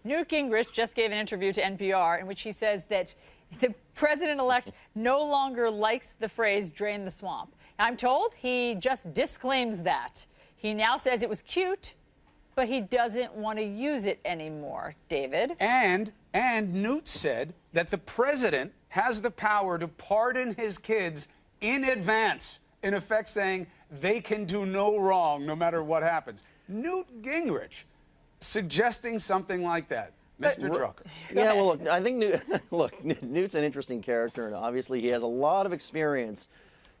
Newt Gingrich just gave an interview to NPR in which he says that the president-elect no longer likes the phrase drain the swamp. I'm told he just disclaims that. He now says it was cute, but he doesn't want to use it anymore. David? And Newt said that the president has the power to pardon his kids in advance, in effect saying they can do no wrong no matter what happens. Newt Gingrich suggesting something like that. Mr. Drucker. Yeah, well, look, I think Newt's an interesting character, and obviously he has a lot of experience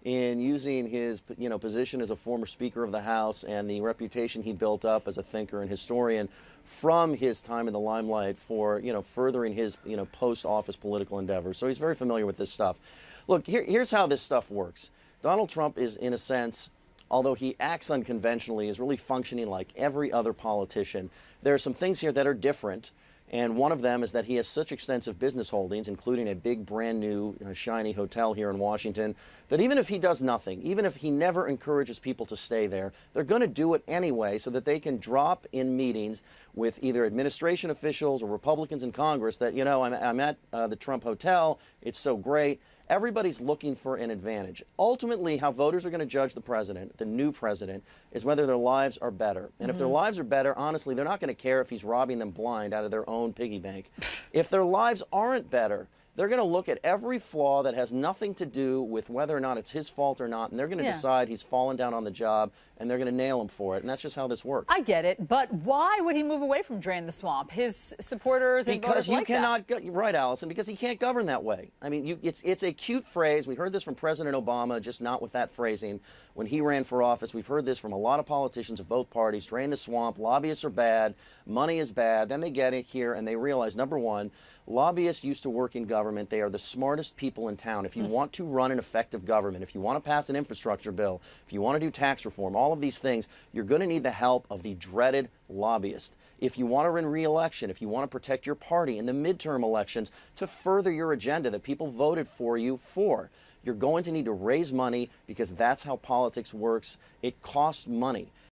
in using his position as a former Speaker of the House and the reputation he built up as a thinker and historian from his time in the limelight for furthering his post-office political endeavors. So he's very familiar with this stuff. Look, here's how this stuff works. Donald Trump is, in a sense, although he acts unconventionally, is really functioning like every other politician. There are some things here that are different. And one of them is that he has such extensive business holdings, including a big, brand new, shiny hotel here in Washington, that even if he does nothing, even if he never encourages people to stay there, they're going to do it anyway so that they can drop in meetings with either administration officials or Republicans in Congress that, I'm at the Trump Hotel, it's so great. Everybody's looking for an advantage. Ultimately, how voters are going to judge the president, the new president, is whether their lives are better. And if their lives are better, honestly, they're not going to care if he's robbing them blind out of their own piggy bank. If their lives aren't better, they're going to look at every flaw that has nothing to do with whether or not it's his fault or not, and they're going to decide he's fallen down on the job, and they're going to nail him for it. And that's just how this works. I get it, but why would he move away from drain the swamp? His supporters and voters like that. Right, Allison, because he can't govern that way. I mean, it's a cute phrase. We heard this from President Obama, just not with that phrasing. When he ran for office, we've heard this from a lot of politicians of both parties. Drain the swamp, lobbyists are bad, money is bad. Then they get it here and they realize, number one, lobbyists used to work in government. They are the smartest people in town. If you want to run an effective government, if you want to pass an infrastructure bill, if you want to do tax reform, all of these things, you're going to need the help of the dreaded lobbyist. If you want to win re-election, if you want to protect your party in the midterm elections to further your agenda that people voted for you for, you're going to need to raise money because that's how politics works. It costs money.